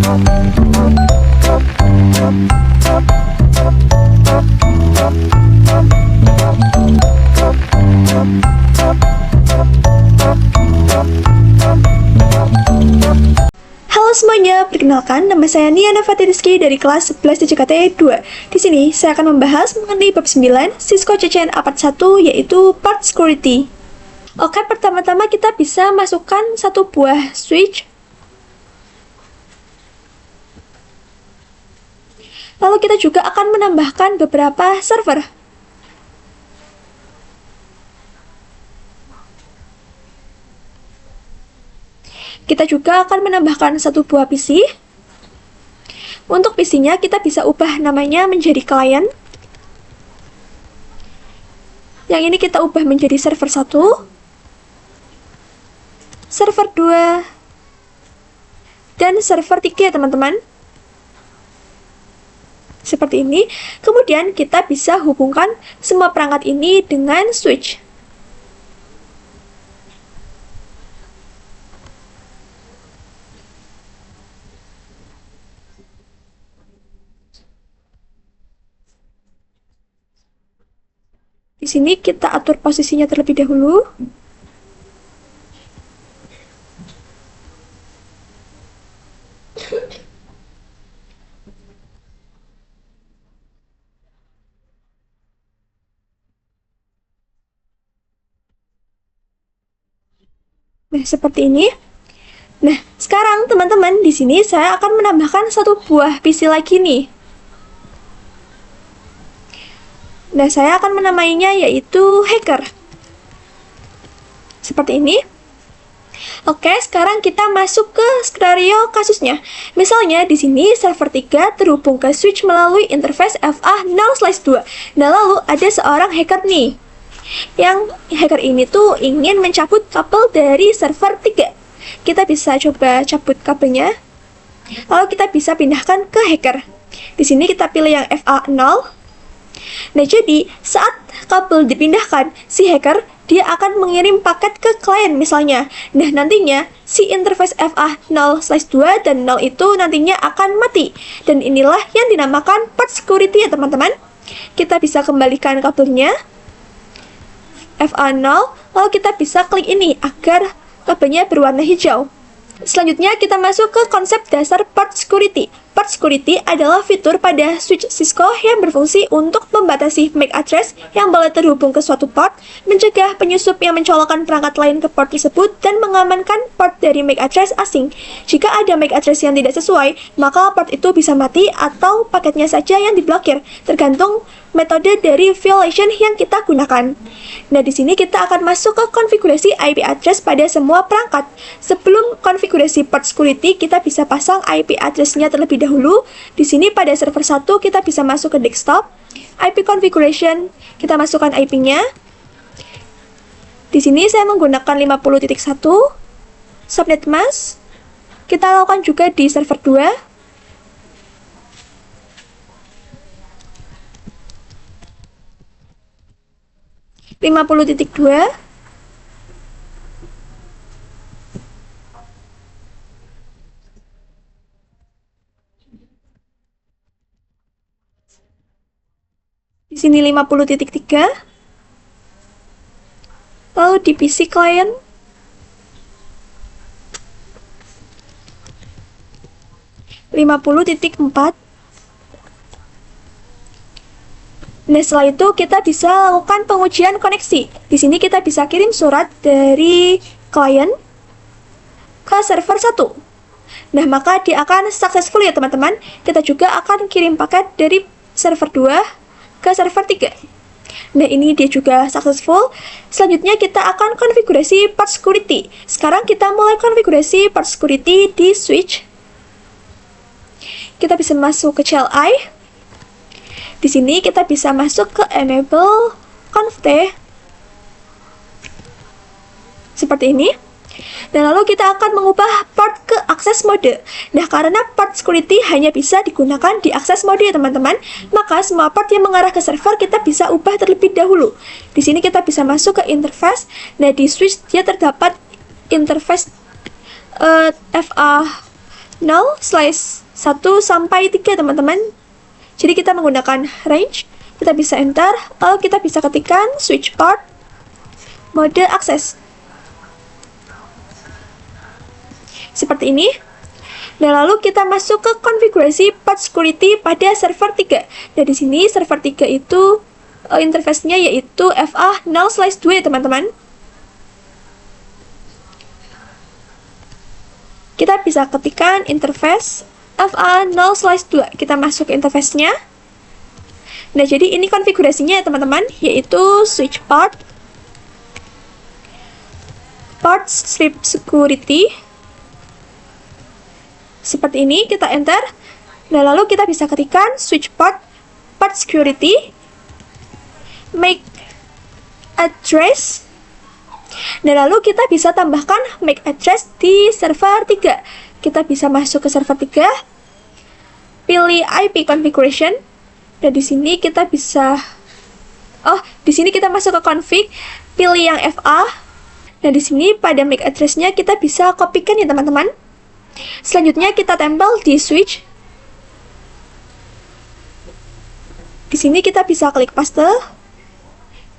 Halo semuanya, perkenalkan nama saya Niana Fatinski dari kelas 11 DJKT 2. Di sini saya akan membahas mengenai bab 9 Cisco CCNA Part 1 yaitu Part Security. Oke, pertama-tama kita bisa masukkan satu buah switch. Lalu kita juga akan menambahkan beberapa server. Kita juga akan menambahkan satu buah PC. Untuk PC-nya kita bisa ubah namanya menjadi client. Yang ini kita ubah menjadi server 1, server 2, dan server 3 teman-teman. Seperti ini. Kemudian kita bisa hubungkan semua perangkat ini dengan switch. Di sini kita atur posisinya terlebih dahulu. Nah, seperti ini. Nah, sekarang teman-teman, di sini saya akan menambahkan satu buah PC lagi nih. Nah, saya akan menamainya yaitu hacker. Seperti ini. Oke, sekarang kita masuk ke skenario kasusnya. Misalnya di sini server 3 terhubung ke switch melalui interface FA0/2. Nah, lalu ada seorang hacker nih. Yang hacker ini tuh ingin mencabut kabel dari server 3. Kita bisa coba cabut kabelnya. Lalu kita bisa pindahkan ke hacker. Di sini kita pilih yang FA0. Nah, jadi saat kabel dipindahkan, si hacker dia akan mengirim paket ke klien misalnya. Nah, nantinya si interface FA0/2 dan 0 itu nantinya akan mati. Dan inilah yang dinamakan part security ya teman-teman. Kita bisa kembalikan kabelnya FA0, lalu kita bisa klik ini agar kabelnya berwarna hijau. Selanjutnya kita masuk ke konsep dasar part security. Part security adalah fitur pada switch Cisco yang berfungsi untuk membatasi MAC address yang boleh terhubung ke suatu port, mencegah penyusup yang mencolokkan perangkat lain ke port tersebut, dan mengamankan port dari MAC address asing. Jika ada MAC address yang tidak sesuai, maka port itu bisa mati atau paketnya saja yang diblokir, tergantung metode dari violation yang kita gunakan. Nah, di sini kita akan masuk ke konfigurasi IP address pada semua perangkat. Sebelum konfigurasi port security, kita bisa pasang IP address-nya terlebih dahulu. Di sini pada server 1 kita bisa masuk ke desktop, IP configuration, kita masukkan IP-nya. Di sini saya menggunakan 50.1 subnet mask. Kita lakukan juga di server 2. Di sini 50.3. Lalu di PC client (50.4). Nah, setelah itu kita bisa lakukan pengujian koneksi. Di sini kita bisa kirim surat dari klien ke server 1. Nah, maka dia akan successful ya teman-teman. Kita juga akan kirim paket dari server 2 ke server 3. Nah, ini dia juga successful. Selanjutnya kita akan konfigurasi part security. Sekarang kita mulai konfigurasi part security di switch. Kita bisa masuk ke CLI. Di sini kita bisa masuk ke enable conft seperti ini. Dan lalu kita akan mengubah port ke akses mode. Nah, karena port security hanya bisa digunakan di akses mode ya teman-teman, maka semua port yang mengarah ke server kita bisa ubah terlebih dahulu. Di sini kita bisa masuk ke interface. Nah, di switch dia terdapat interface FA 0/1 sampai 3 teman-teman. Jadi kita menggunakan range, kita bisa enter, lalu kita bisa ketikkan switch port, mode akses. Seperti ini. Dan lalu kita masuk ke konfigurasi port security pada server 3. Dan di sini server 3 itu interface-nya yaitu FA0/2 teman-teman. Kita bisa ketikkan interface FA0/2. Kita masuk ke interface-nya. Nah, jadi ini konfigurasinya ya teman-teman, yaitu switch port, port strip security. Seperti ini, kita enter. Dan lalu kita bisa ketikkan switch port, port security, MAC address. Dan lalu kita bisa tambahkan MAC address di server 3. Kita bisa masuk ke server 3, pilih IP configuration, dan di sini kita bisa di sini kita masuk ke config, pilih yang FA. Dan di sini pada MAC address-nya kita bisa kopikan ya teman-teman. Selanjutnya kita tempel di switch. Di sini kita bisa klik paste.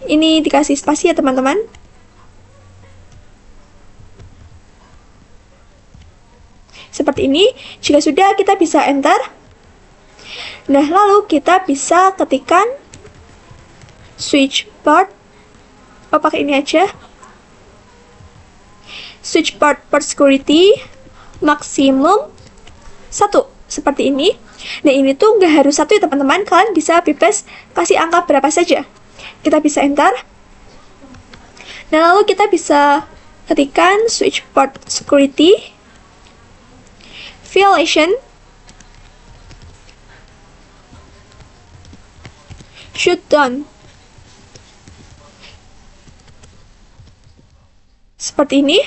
Ini dikasih spasi ya teman-teman. Seperti ini. Jika sudah, kita bisa enter. Nah, lalu kita bisa ketikkan switch port. Pakai ini aja. Switch port security maksimum 1. Seperti ini. Nah, ini tuh nggak harus 1 ya teman-teman. Kalian bisa bebas kasih angka berapa saja. Kita bisa enter. Nah, lalu kita bisa ketikkan switch port security violation shutdown. Seperti ini.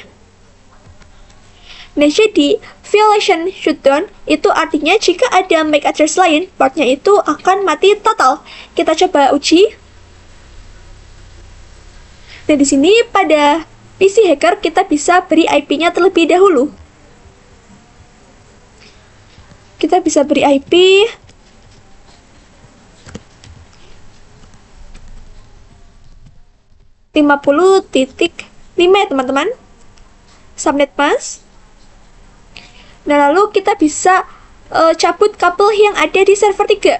Nah, jadi violation shutdown itu artinya jika ada MAC address lain, portnya itu akan mati total. Kita coba uji. Nah, di sini pada PC hacker kita bisa beri IP-nya terlebih dahulu. Kita bisa beri IP 50.5 ya teman-teman. Subnet mask. Nah, lalu kita bisa cabut kabel yang ada di server 3.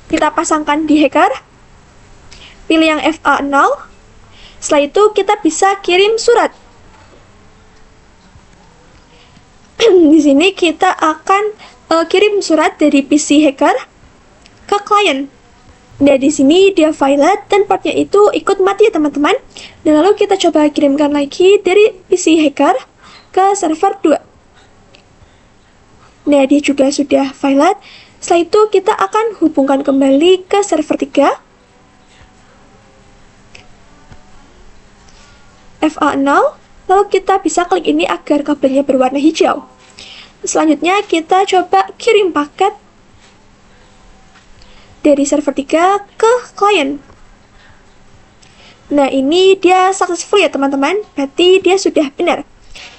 Kita pasangkan di hacker. Pilih yang FA0. Setelah itu kita bisa kirim surat. Di sini kita akan kirim surat dari PC hacker ke klien. Nah, di sini dia violet dan portnya itu ikut mati ya teman-teman. Dan lalu kita coba kirimkan lagi dari PC hacker ke server 2. Nah, dia juga sudah violet. Setelah itu kita akan hubungkan kembali ke server 3. FA0. Lalu kita bisa klik ini agar kabelnya berwarna hijau. Selanjutnya kita coba kirim paket dari server 3 ke klien. Nah, ini dia successful ya teman-teman. Berarti dia sudah benar.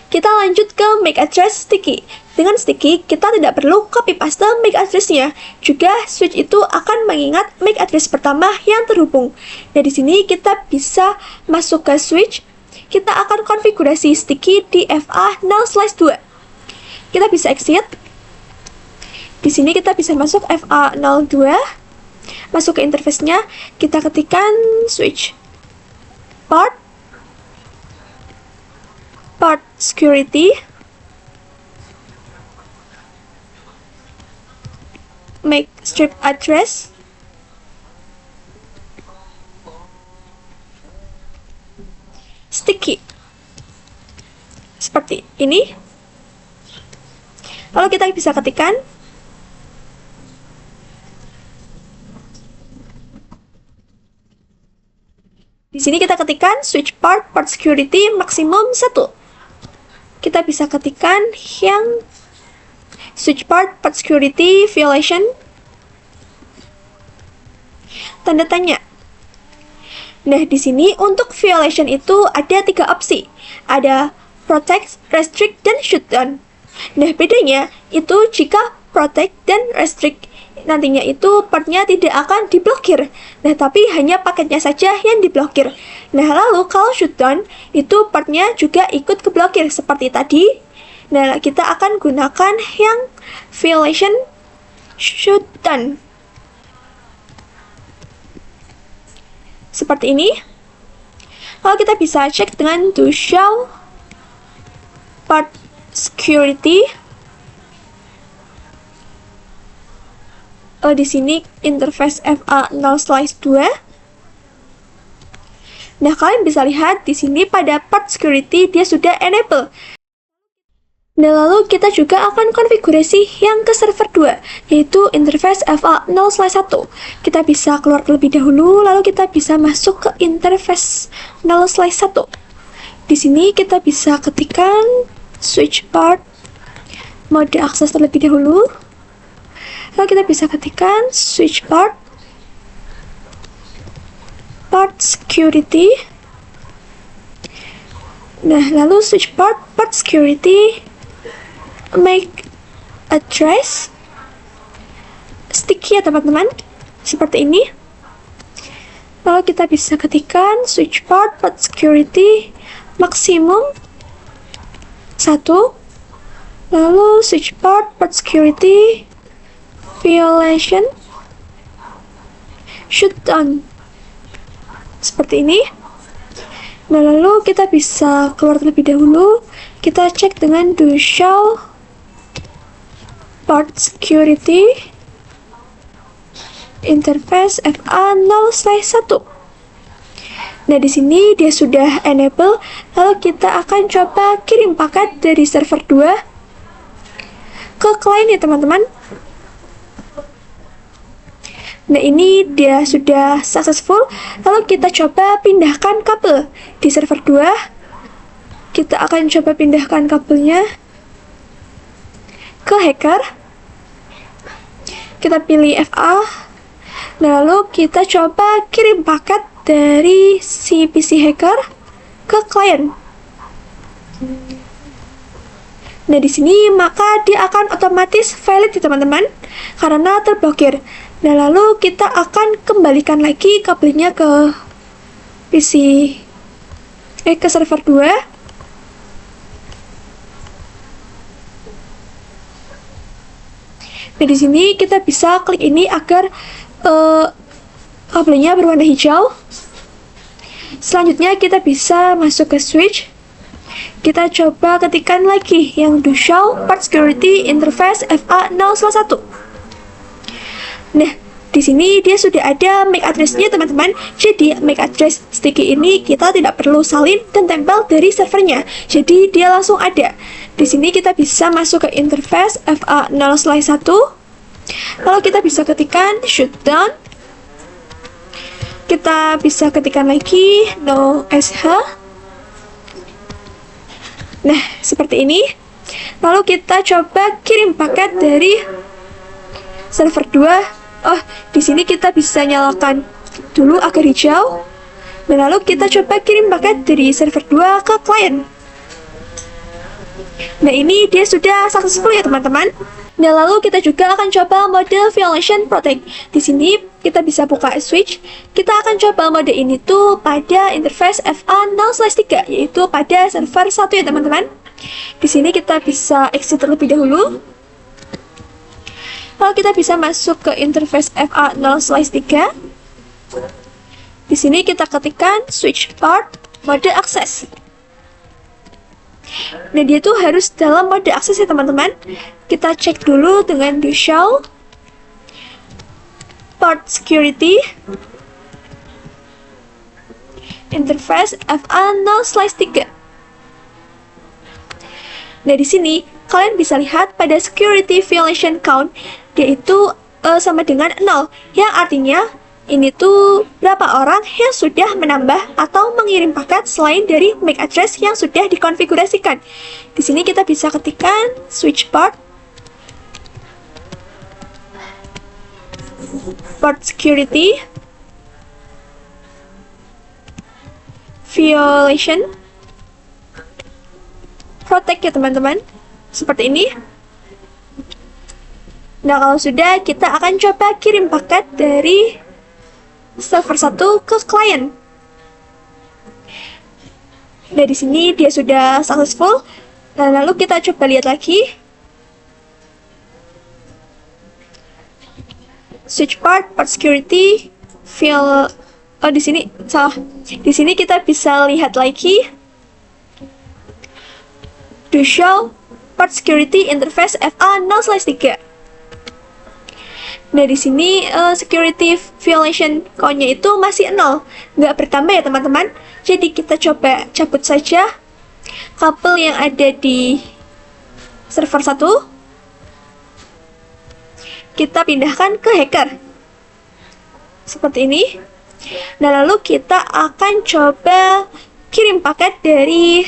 Kita lanjut ke MAC address sticky. Dengan sticky, kita tidak perlu copy paste MAC address-nya. Juga switch itu akan mengingat MAC address pertama yang terhubung. Nah, di sini kita bisa masuk ke switch. Kita akan konfigurasi sticky di FA0/2. Kita bisa exit. Di sini kita bisa masuk FA02. Masuk ke interface-nya, kita ketikkan switch port, port security, MAC strip address, sticky. Seperti ini. Lalu kita bisa ketikkan di sini kita ketikkan switch port port security maksimum 1. Kita bisa ketikkan yang switch port port security violation tanda tanya. Nah, di sini untuk violation itu ada 3 opsi. Ada protect, restrict, dan shutdown. Nah, bedanya itu jika protect dan restrict, nantinya itu partnya tidak akan diblokir. Nah, tapi hanya paketnya saja yang diblokir. Nah, lalu kalau shutdown, itu partnya juga ikut keblokir seperti tadi. Nah, kita akan gunakan yang violation shutdown. Seperti ini. Lalu kita bisa cek dengan do show part security. Di sini interface FA0/2. Nah, kalian bisa lihat di sini pada part security dia sudah enable. Nah, lalu kita juga akan konfigurasi yang ke server 2, yaitu interface FA0/1. Kita bisa keluar terlebih dahulu, lalu kita bisa masuk ke interface 0/1. Di sini kita bisa ketikkan switch part mode akses terlebih dahulu. Lalu kita bisa ketikkan switch part security. Nah, lalu switch part security make address sticky ya teman-teman, seperti ini. Lalu kita bisa ketikkan switch part security maksimum 1. Lalu switch part security violation shutdown, seperti ini. Nah, lalu kita bisa keluar terlebih dahulu. Kita cek dengan do show part security interface FA0/1. Nah, di sini dia sudah enable. Lalu kita akan coba kirim paket dari server 2 ke klien ya teman-teman. Nah, ini dia sudah successful. Lalu kita coba pindahkan kabel di server 2. Kita akan coba pindahkan kabelnya ke hacker. Kita pilih FA. Nah, lalu kita coba kirim paket dari si PC hacker ke klien. Nah, di sini maka dia akan otomatis valid ya teman-teman, karena terblokir. Nah, lalu kita akan kembalikan lagi kabelnya ke ke server 2. Nah, di sini kita bisa klik ini agar kabelnya berwarna hijau. Selanjutnya kita bisa masuk ke switch. Kita coba ketikkan lagi yang do show part security interface FA0/1. Nah, di sini dia sudah ada MAC address-nya teman-teman. Jadi MAC address sticky ini kita tidak perlu salin dan tempel dari servernya. Jadi dia langsung ada. Di sini kita bisa masuk ke interface FA0/1. Lalu kita bisa ketikkan shutdown. Kita bisa ketikkan lagi no sh. Nah, seperti ini. Lalu kita coba kirim paket dari server 2. Di sini kita bisa nyalakan dulu agar hijau. Dan lalu kita coba kirim paket dari server 2 ke klien. Nah, ini dia sudah successful ya teman-teman. Dan lalu kita juga akan coba mode violation protect. Di sini kita bisa buka switch. Kita akan coba mode ini tuh pada interface FA0/3, yaitu pada server 1 ya teman-teman. Di sini kita bisa exit terlebih dahulu. Lalu kita bisa masuk ke interface FA0/3. Di sini kita ketikkan switch part mode akses. Nah, dia tuh harus dalam mode akses ya teman-teman. Kita cek dulu dengan do show part security interface FA0/3. Nah, di sini kalian bisa lihat pada security violation count, yaitu sama dengan 0, yang artinya ini tuh berapa orang yang sudah menambah atau mengirim paket selain dari MAC address yang sudah dikonfigurasikan. Di sini kita bisa ketikkan switch part security violation protect ya teman-teman. seperti ini. Nah, kalau sudah, kita akan coba kirim paket dari server 1 ke klien. Nah, di sini dia sudah successful. Nah, lalu kita coba lihat lagi. Switch part security, file. Oh, di sini salah. Di sini kita bisa lihat lagi. Do show part security interface FA0/3. Nah, di sini security violation count-nya itu masih 0, nggak bertambah ya teman-teman. Jadi kita coba cabut saja kabel yang ada di server 1. Kita pindahkan ke hacker. Seperti ini. Nah, lalu kita akan coba kirim paket dari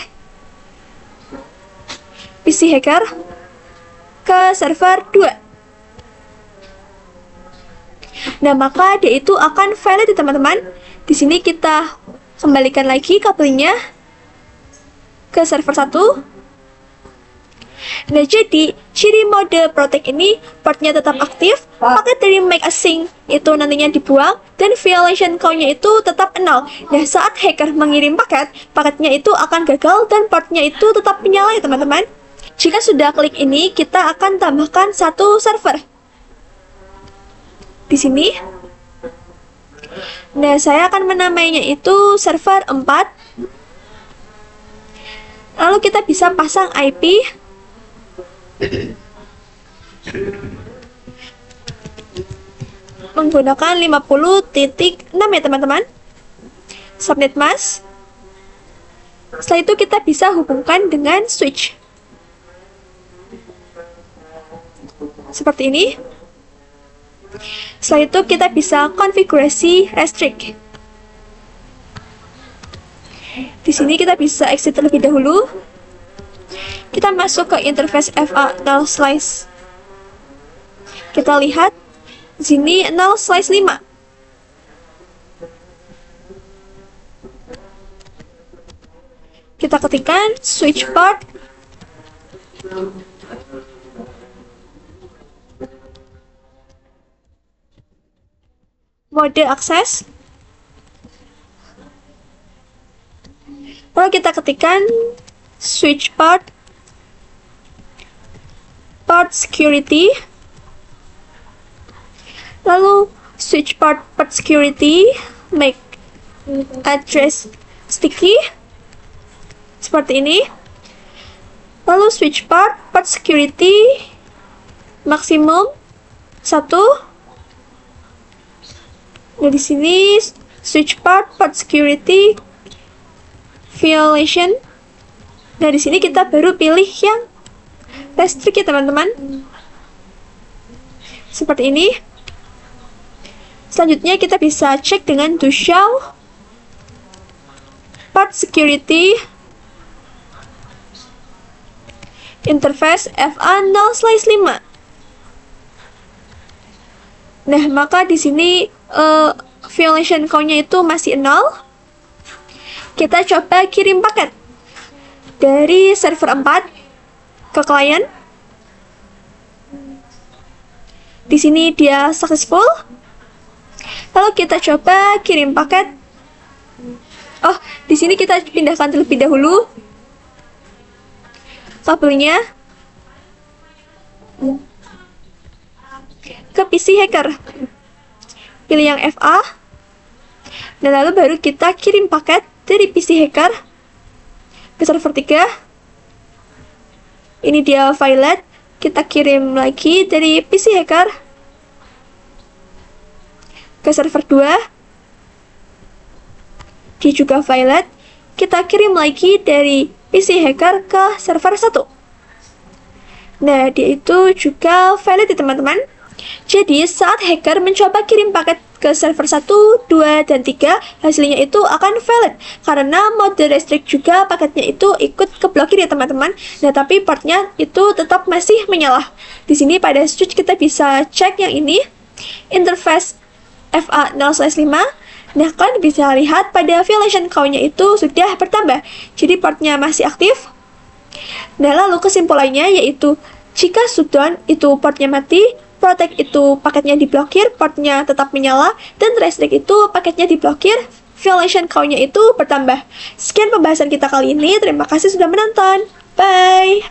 PC hacker ke server 2. Nah, maka dia itu akan valid ya teman-teman. Di sini kita kembalikan lagi kabelnya ke server 1. Nah, jadi ciri mode protect ini partnya tetap aktif, paket dari make async itu nantinya dibuang, dan violation count-nya itu tetap 0. Nah, saat hacker mengirim paket, paketnya itu akan gagal dan partnya itu tetap menyala ya teman-teman. Jika sudah klik ini, kita akan tambahkan satu server di sini. Nah, saya akan menamainya itu server 4. Lalu kita bisa pasang IP menggunakan 50.6 ya teman-teman. Subnet mask. Setelah itu kita bisa hubungkan dengan switch. Seperti ini. Setelah itu kita bisa konfigurasi restrict. Di sini kita bisa exit terlebih dahulu. Kita masuk ke interface FA0/. Kita lihat di sini 0/5. Kita ketikkan switch port. Mode akses. Lalu kita ketikkan switch port security. Lalu switch port security make address sticky. Seperti ini. Lalu switch port security maksimum 1. Nah, di sini switch port security violation. Nah, di sini kita baru pilih yang restrict ya teman-teman. Seperti ini. Selanjutnya kita bisa cek dengan do show port security interface FA0/5. Nah, maka di sini violation count-nya itu masih 0. Kita coba kirim paket dari server 4 ke klien. Di sini dia successful. Lalu kita coba kirim paket. Oh, di sini kita pindahkan terlebih dahulu kabelnya ke PC hacker. Pilih yang FA. Dan lalu baru kita kirim paket dari PC hacker ke server 3. Ini dia violet. Kita kirim lagi dari PC hacker ke server 2. Dia juga violet. Kita kirim lagi dari PC hacker ke server 1. Nah, dia itu juga valid ya teman-teman. Jadi, saat hacker mencoba kirim paket ke server 1, 2, dan 3, hasilnya itu akan valid. Karena mode restrict juga paketnya itu ikut keblokir ya teman-teman. Nah, tapi portnya itu tetap masih menyala. Di sini pada switch kita bisa cek yang ini. Interface FA0/5. Nah, kalian bisa lihat pada violation count-nya itu sudah bertambah. Jadi, portnya masih aktif. Nah, lalu kesimpulannya yaitu jika shutdown itu portnya mati, protect itu paketnya diblokir, portnya tetap menyala, dan restrict itu paketnya diblokir, violation count-nya itu bertambah. Sekian pembahasan kita kali ini, terima kasih sudah menonton. Bye!